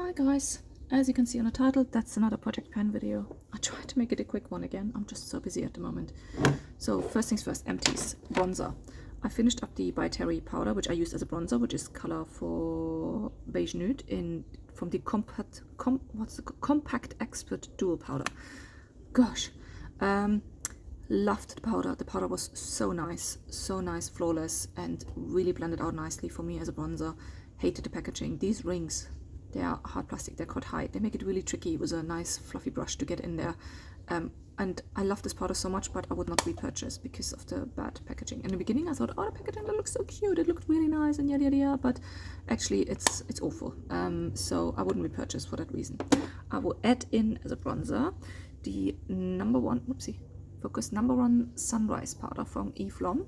Hi guys, as you can see on the title, that's another Project Pan video. I tried to make it a quick one again, I'm just so busy at the moment. So first things first, empties, bronzer. I finished up the By Terry powder, which I used as a bronzer, which is color for beige nude from the Compact Expert Dual Powder. Gosh, loved the powder. The powder was so nice, flawless, and really blended out nicely for me as a bronzer. Hated the packaging. These rings, they are hard plastic, they're quite high. They make it really tricky with a nice fluffy brush to get in there. And I love this powder so much, but I would not repurchase because of the bad packaging. In the beginning I thought, oh, the packaging, that looks so cute, it looked really nice and yada yada yada, but actually it's awful. So I wouldn't repurchase for that reason. I will add in as a bronzer the number one Sunrise powder from Eve Lom.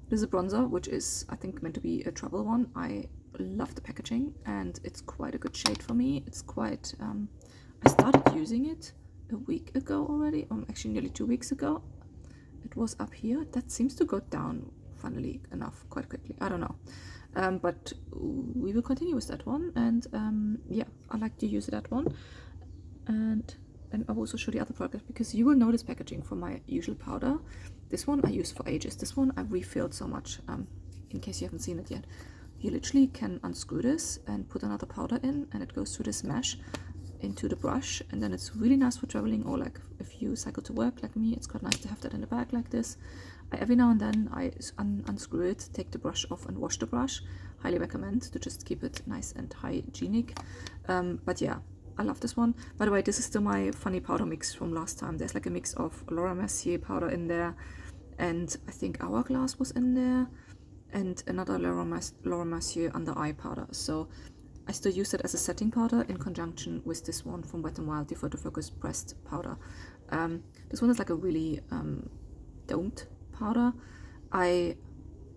This is a bronzer, which is, I think, meant to be a travel one. I love the packaging, and it's quite a good shade for me. It's quite, I started using it a week ago already, actually nearly 2 weeks ago. It was up here. That seems to go down, funnily enough, quite quickly. I don't know. But we will continue with that one, and yeah, I like to use that one. And I'll also show the other products, because you will notice packaging from my usual powder. This one I used for ages. This one I refilled so much, in case you haven't seen it yet. You literally can unscrew this and put another powder in, and it goes through this mesh into the brush, and then it's really nice for traveling, or like if you cycle to work like me, it's quite nice to have that in the bag like this. Every now and then I unscrew it, take the brush off and wash the brush. Highly recommend to just keep it nice and hygienic. But yeah, I love this one. By the way, this is still my funny powder mix from last time. There's like a mix of Laura Mercier powder in there, and I think Hourglass was in there, and another Laura Mercier under eye powder. So I still use it as a setting powder in conjunction with this one from Wet n Wild, the Photo Focus pressed powder. This one is like a really domed powder. I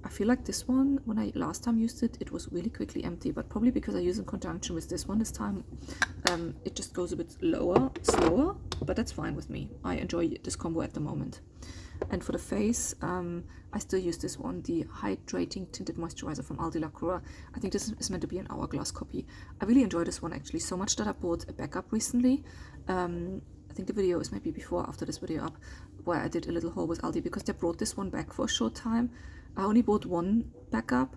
feel like this one, when I last time used it, it was really quickly empty, but probably because I use it in conjunction with this one this time, it just goes a bit slower, but that's fine with me. I enjoy this combo at the moment. And for the face, I still use this one, the Hydrating Tinted Moisturizer from Aldi La Cura. I think this is meant to be an Hourglass copy. I really enjoy this one actually so much that I bought a backup recently. I think the video is maybe before or after this video up, where I did a little haul with Aldi, because they brought this one back for a short time. I only bought one backup.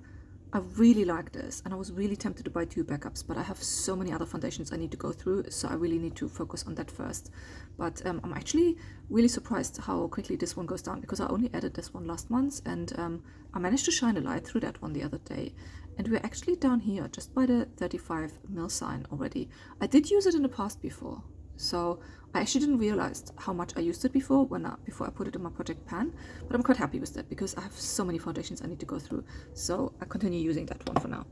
I really like this, and I was really tempted to buy 2 backups, but I have so many other foundations I need to go through, so I really need to focus on that first. But I'm actually really surprised how quickly this one goes down, because I only added this one last month, and I managed to shine a light through that one the other day. And we're actually down here, just by the 35 ml sign already. I did use it in the past before, so I actually didn't realize how much I used it before before I put it in my Project Pan, but I'm quite happy with that because I have so many foundations I need to go through, so I continue using that one for now.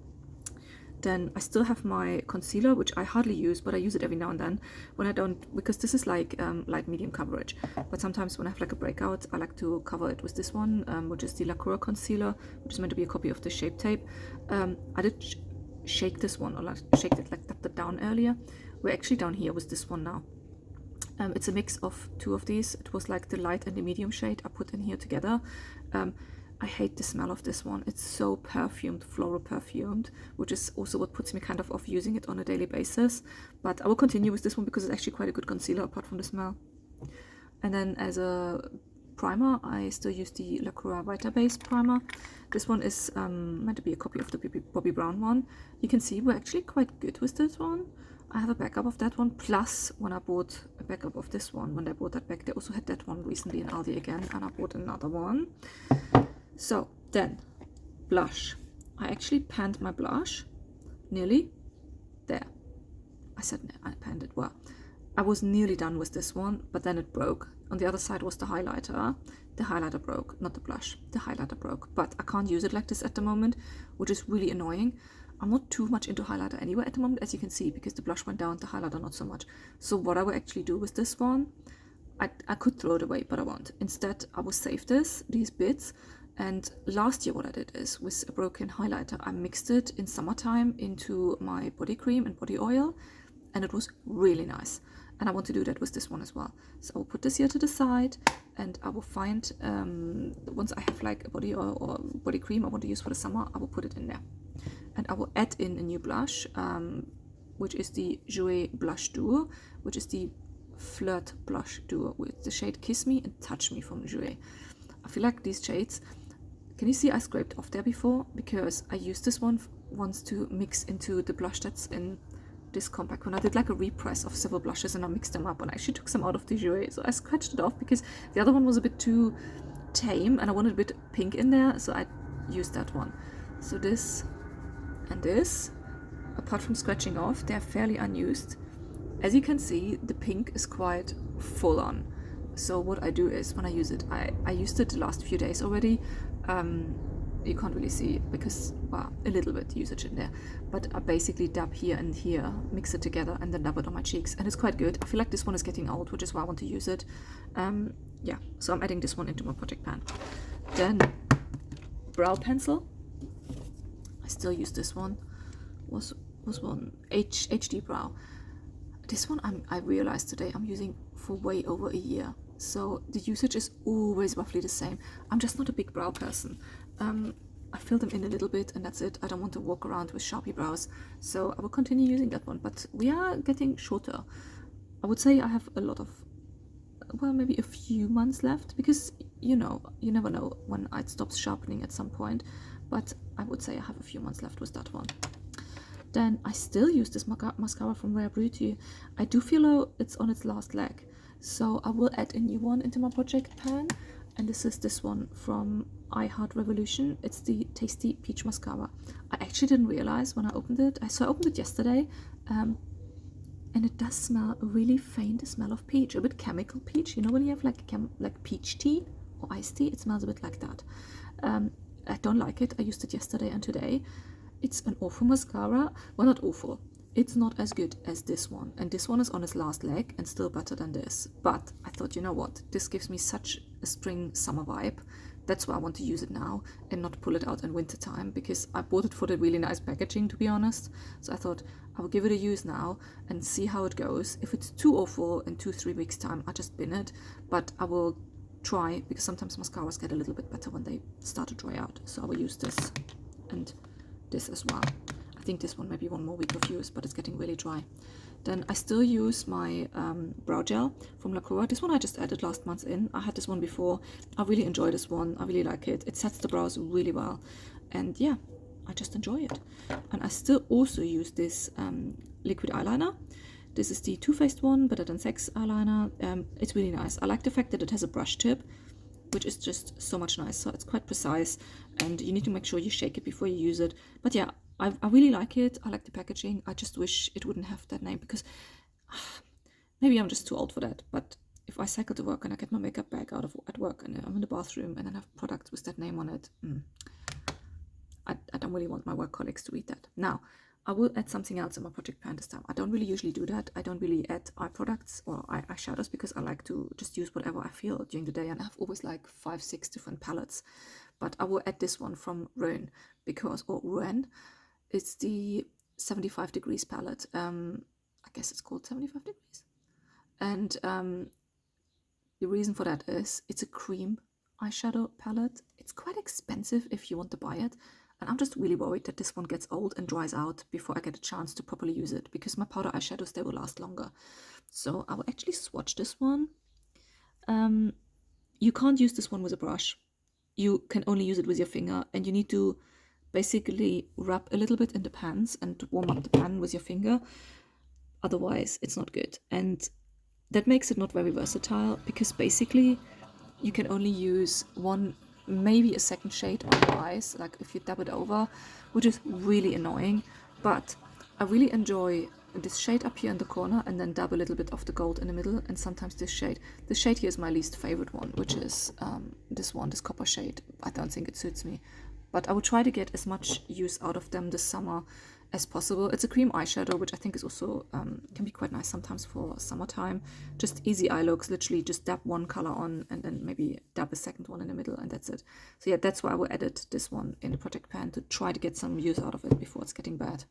Then I still have my concealer, which I hardly use, but I use it every now and then when I don't, because this is like light medium coverage, but sometimes when I have like a breakout, I like to cover it with this one, which is the La Cura concealer, which is meant to be a copy of the Shape Tape. I did shake this one, or like shake it, like tapped it down earlier. We're actually down here with this one now. It's a mix of 2 of these. It was like the light and the medium shade I put in here together. I hate the smell of this one. It's so perfumed, floral perfumed, which is also what puts me kind of off using it on a daily basis. But I will continue with this one because it's actually quite a good concealer apart from the smell. And then as a primer, I still use the La Cura Vita Base primer. This one is meant to be a copy of the Bobbi Brown one. You can see we're actually quite good with this one. I have a backup of that one, plus when I bought a backup of this one, when they bought that back, they also had that one recently in Aldi again, and I bought another one. So then, blush. I actually panned my blush, nearly there. I said I panned it well. I was nearly done with this one, but then it broke. On the other side was the highlighter. The highlighter broke, not the blush. The highlighter broke, but I can't use it like this at the moment, which is really annoying. I'm not too much into highlighter anyway at the moment, as you can see, because the blush went down, the highlighter not so much. So what I will actually do with this one, I could throw it away, but I won't. Instead, I will save these bits. And last year what I did is, with a broken highlighter, I mixed it in summertime into my body cream and body oil, and it was really nice. And I want to do that with this one as well. So I will put this here to the side, and I will find, once I have like a body oil or body cream I want to use for the summer, I will put it in there. And I will add in a new blush, which is the Jouer Blush Duo, which is the Flirt Blush Duo with the shade Kiss Me and Touch Me from Jouer. I feel like these shades, can you see I scraped off there before? Because I used this one once to mix into the blush that's in this compact when I did like a repress of several blushes and I mixed them up and I actually took some out of the Jouer. So I scratched it off because the other one was a bit too tame and I wanted a bit pink in there, so I used that one. So this and this, apart from scratching off, they're fairly unused. As you can see, the pink is quite full on. So what I do is when I use it, I used it the last few days already. You can't really see because, well, a little bit usage in there, but I basically dab here and here, mix it together and then dab it on my cheeks, and it's quite good. I feel like this one is getting old, which is why I want to use it. Yeah, so I'm adding this one into my project pan. Then brow pencil, I still use this one, was one HD brow. This one I realized today I'm using for way over a year, so the usage is always roughly the same. I'm just not a big brow person. I fill them in a little bit and that's it. I don't want to walk around with Sharpie brows, so I will continue using that one, but we are getting shorter. I would say I have a lot of, well, maybe a few months left, because you know, you never know when it stops sharpening at some point, but I would say I have a few months left with that one. Then I still use this mascara from Rare Beauty. I do feel it's on its last leg, so I will add a new one into my project pan, and this is this one from I Heart Revolution. It's the Tasty Peach Mascara. I actually didn't realize when I opened it. I opened it yesterday, and it does smell a really faint smell of peach, a bit chemical peach. You know when you have like peach tea or iced tea? It smells a bit like that. I don't like it. I used it yesterday and today. It's an awful mascara. Well, not awful. It's not as good as this one, and this one is on its last leg and still better than this. But I thought, you know what, this gives me such a spring summer vibe. That's why I want to use it now and not pull it out in winter time, because I bought it for the really nice packaging, to be honest. So I thought I will give it a use now and see how it goes. If it's too awful in 2-3 weeks time, I just bin it, but I will try, because sometimes mascaras get a little bit better when they start to dry out. So I will use this and this as well. I think this one maybe 1 more week of use, but it's getting really dry. Then I still use my brow gel from Lacroix. This one I just added last month in. I had this one before. I really enjoy this one. I really like it. It sets the brows really well. And yeah, I just enjoy it. And I still also use this liquid eyeliner. This is the Too Faced one, Better Than Sex eyeliner. It's really nice. I like the fact that it has a brush tip, which is just so much nice. So it's quite precise, and you need to make sure you shake it before you use it. But yeah, I really like it. I like the packaging. I just wish it wouldn't have that name, because maybe I'm just too old for that. But if I cycle to work and I get my makeup bag out of at work and I'm in the bathroom and then have products with that name on it, I don't really want my work colleagues to read that. Now, I will add something else in my project pan this time. I don't really usually do that. I don't really add eye products or eyeshadows, because I like to just use whatever I feel during the day, and I have always like 5-6 different palettes. But I will add this one from Rouen, because, or Rouen, it's the 75 degrees palette. I guess it's called 75 degrees. And the reason for that is it's a cream eyeshadow palette. It's quite expensive if you want to buy it. And I'm just really worried that this one gets old and dries out before I get a chance to properly use it, because my powder eyeshadows, they will last longer. So I will actually swatch this one. You can't use this one with a brush. You can only use it with your finger, and you need to basically rub a little bit in the pans and warm up the pan with your finger. Otherwise, it's not good. And that makes it not very versatile, because basically you can only use one, maybe a second shade on your eyes, like if you dab it over, which is really annoying. But I really enjoy this shade up here in the corner, and then dab a little bit of the gold in the middle, and sometimes this shade. This shade here is my least favorite one, which is this one, this copper shade. I don't think it suits me, but I will try to get as much use out of them this summer as possible. It's a cream eyeshadow, which I think is also can be quite nice sometimes for summertime. Just easy eye looks, literally just dab one color on and then maybe dab a second one in the middle, and that's it. So yeah, that's why I will edit this one in the project pan, to try to get some use out of it before it's getting bad.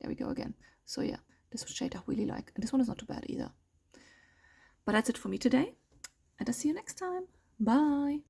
There we go again. So yeah, this shade I really like, and this one is not too bad either. But that's it for me today, and I'll see you next time. Bye!